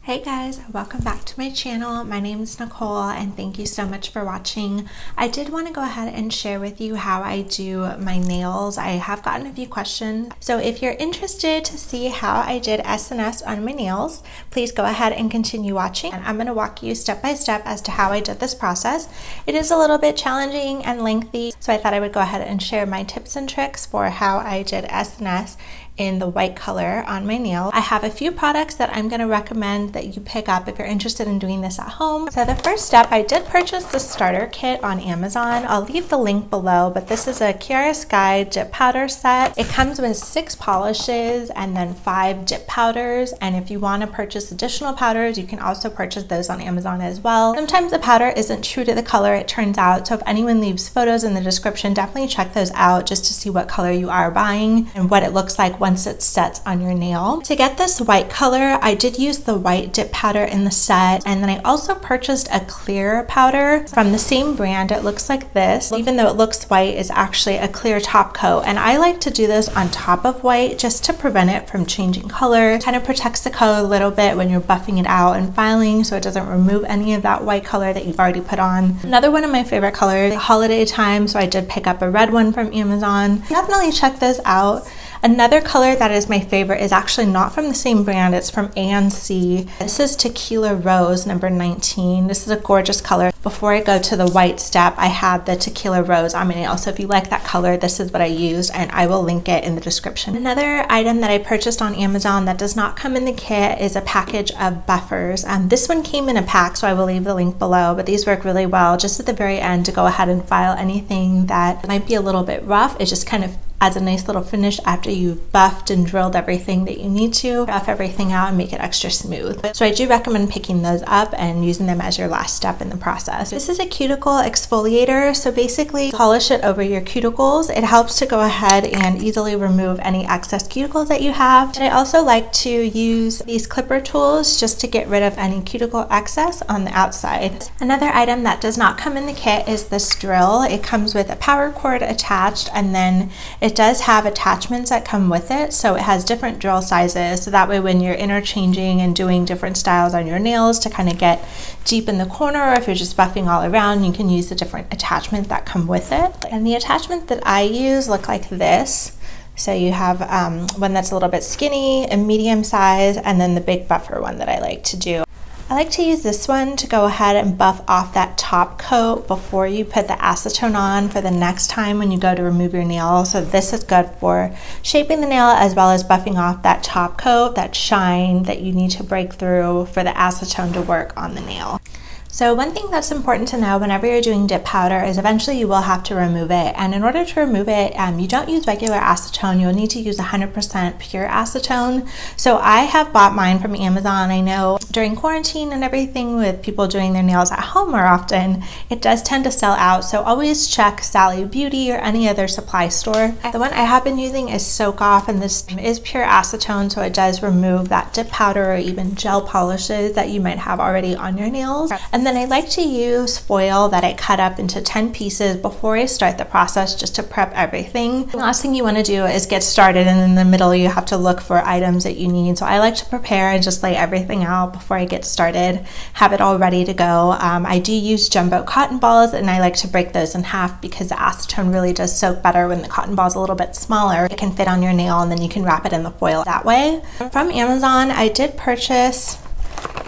Hey guys, welcome back to my channel. My name is Nicole and thank you so much for watching. I did want to go ahead and share with you how I do my nails. I have gotten a few questions. So if you're interested to see how I did SNS on my nails, please go ahead and continue watching. And I'm going to walk you step by step as to how I did this process. It is a little bit challenging and lengthy, so I thought I would go ahead and share my tips and tricks for how I did SNS in the white color on my nail. I have a few products that I'm going to recommend that you pick up if you're interested in doing this at home. So the first step, I did purchase the starter kit on Amazon. I'll leave the link below, but this is a Kiara Sky dip powder set. It comes with 6 polishes and then 5 dip powders, and if you want to purchase additional powders, you can also purchase those on Amazon as well. Sometimes the powder isn't true to the color it turns out, so if anyone leaves photos in the description, definitely check those out just to see what color you are buying and what it looks like once it sets on your nail. To get this white color, I did use the white dip powder in the set, and then I also purchased a clear powder from the same brand. It looks like this. Even though it looks white, it's actually a clear top coat, and I like to do this on top of white just to prevent it from changing color. It kind of protects the color a little bit when you're buffing it out and filing, so it doesn't remove any of that white color that you've already put on. Another one of my favorite colors, holiday time, so I did pick up a red one from Amazon. Definitely check those out. Another color that is my favorite is actually not from the same brand, it's from ANC. This is Tequila Rose number 19. This is a gorgeous color. Before I go to the white step, I had the Tequila Rose on my nail, so if you like that color, this is what I used, and I will link it in the description. Another item that I purchased on Amazon that does not come in the kit is a package of buffers. This one came in a pack, so I will leave the link below, but these work really well just at the very end to go ahead and file anything that might be a little bit rough. It just kind of adds a nice little finish after you've buffed and drilled everything that you need to, buff everything out and make it extra smooth. So I do recommend picking those up and using them as your last step in the process. This is a cuticle exfoliator, so basically polish it over your cuticles. It helps to go ahead and easily remove any excess cuticles that you have. And I also like to use these clipper tools just to get rid of any cuticle excess on the outside. Another item that does not come in the kit is this drill. It comes with a power cord attached, and then it does have attachments that come with it, so it has different drill sizes, so that way when you're interchanging and doing different styles on your nails to kind of get deep in the corner, or if you're just buffing all around, you can use the different attachments that come with it. And the attachments that I use look like this. So you have one that's a little bit skinny, a medium size, and then the big buffer one that I like to do. I like to use this one to go ahead and buff off that top coat before you put the acetone on for the next time when you go to remove your nail. So this is good for shaping the nail as well as buffing off that top coat, that shine that you need to break through for the acetone to work on the nail. So one thing that's important to know whenever you're doing dip powder is eventually you will have to remove it, and in order to remove it, you don't use regular acetone. You'll need to use 100% pure acetone. So I have bought mine from Amazon. I know during quarantine and everything with people doing their nails at home more often, it does tend to sell out, so always check Sally Beauty or any other supply store. The one I have been using is Soak Off, and this is pure acetone, so it does remove that dip powder or even gel polishes that you might have already on your nails. And then I like to use foil that I cut up into 10 pieces before I start the process just to prep everything. The last thing you want to do is get started and in the middle you have to look for items that you need. So I like to prepare and just lay everything out before I get started, have it all ready to go. I do use jumbo cotton balls, and I like to break those in half because the acetone really does soak better when the cotton ball is a little bit smaller. It can fit on your nail and then you can wrap it in the foil that way. From Amazon, I did purchase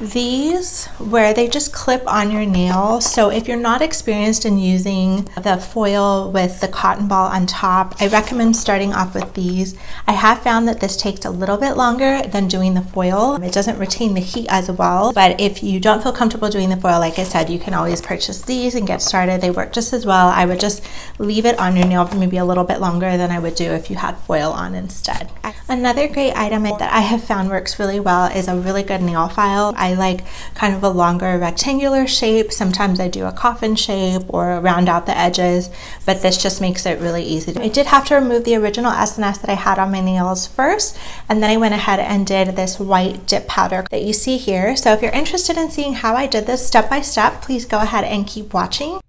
these where they just clip on your nail. So if you're not experienced in using the foil with the cotton ball on top, I recommend starting off with these. I have found that this takes a little bit longer than doing the foil. It doesn't retain the heat as well, but if you don't feel comfortable doing the foil, like I said, you can always purchase these and get started. They work just as well. I would just leave it on your nail for maybe a little bit longer than I would do if you had foil on instead. Another great item that I have found works really well is a really good nail file. I like kind of a longer rectangular shape. Sometimes I do a coffin shape or round out the edges, but this just makes it really easy. I did have to remove the original SNS that I had on my nails first, and then I went ahead and did this white dip powder that you see here. So if you're interested in seeing how I did this step by step, please go ahead and keep watching.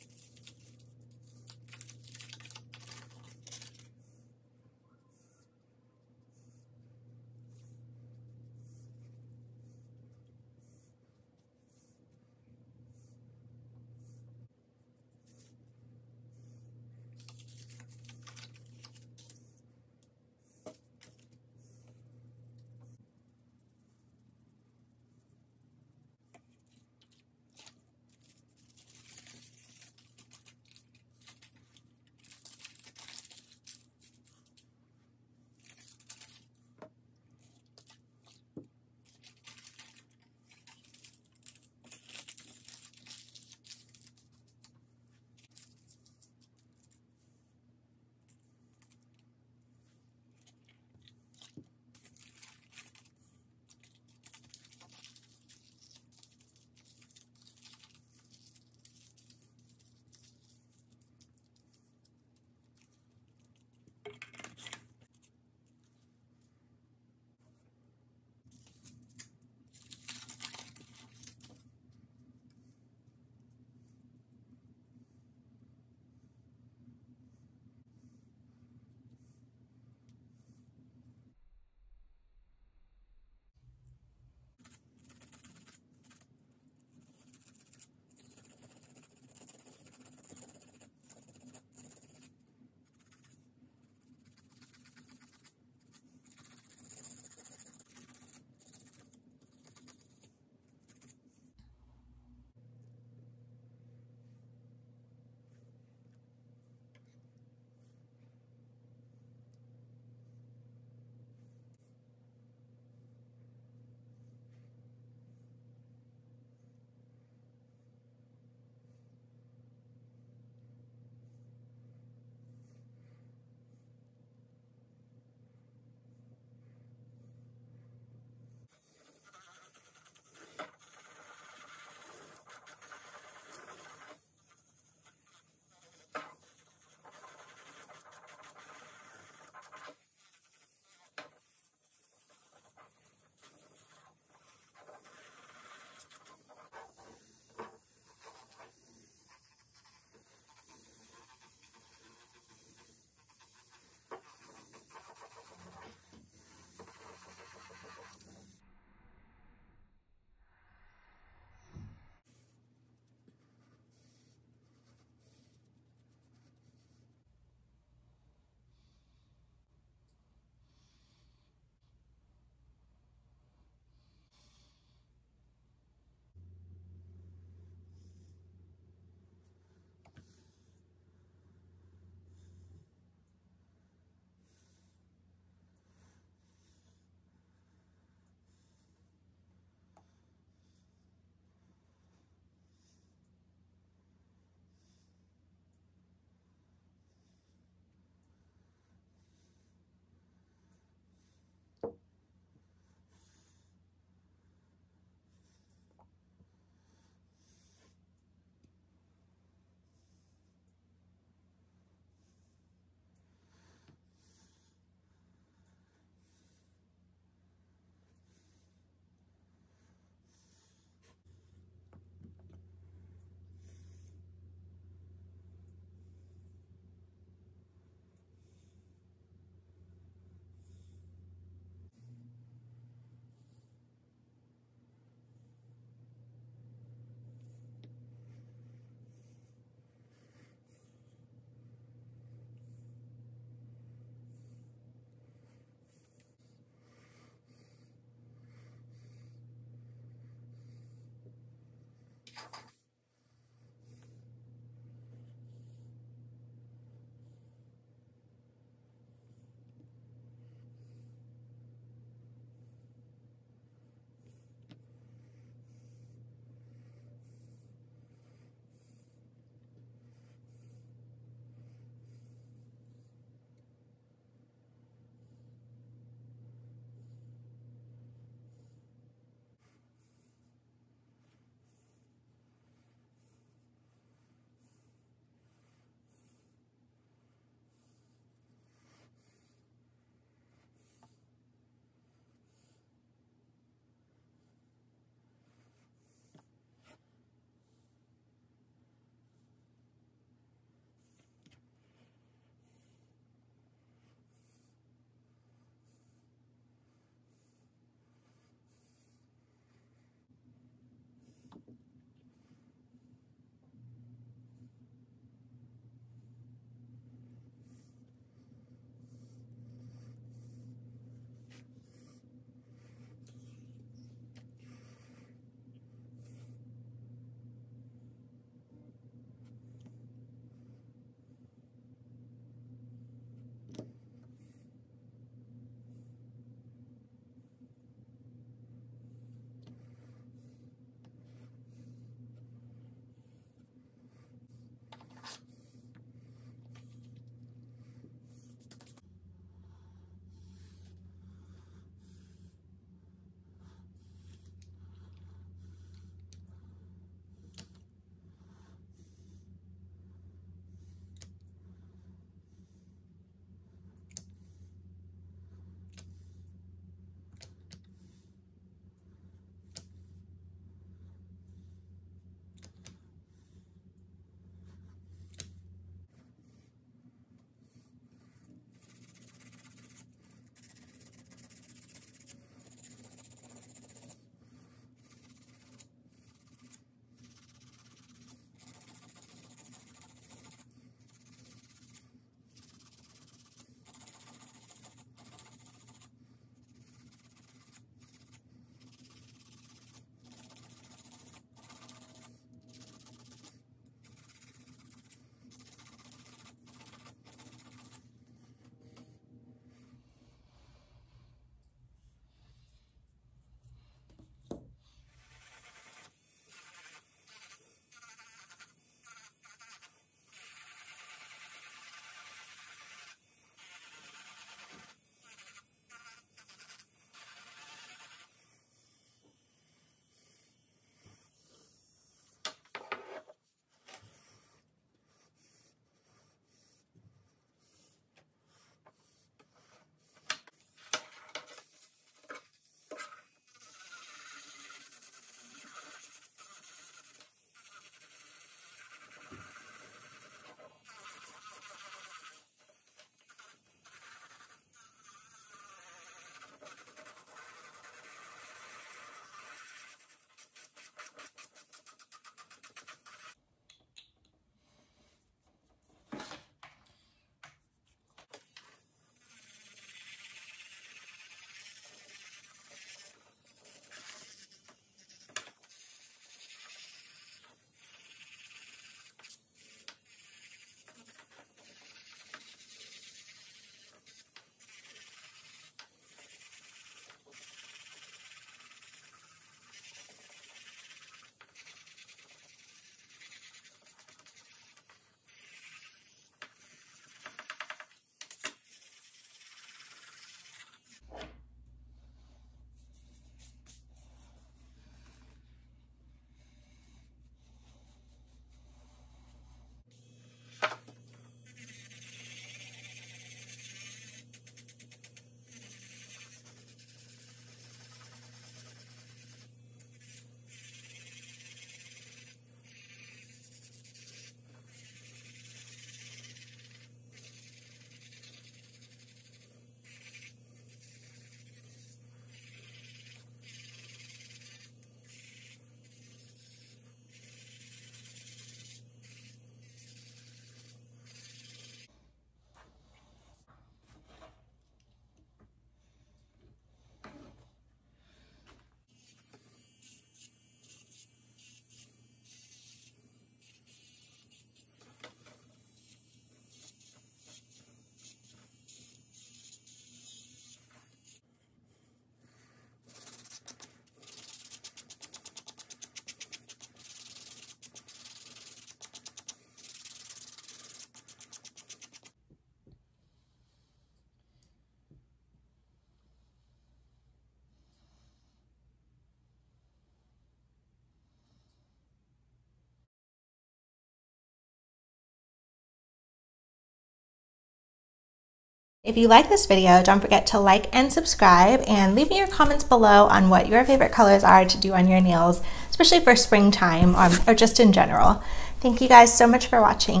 If you like this video, don't forget to like and subscribe, and leave me your comments below on what your favorite colors are to do on your nails, especially for springtime or just in general. Thank you guys so much for watching.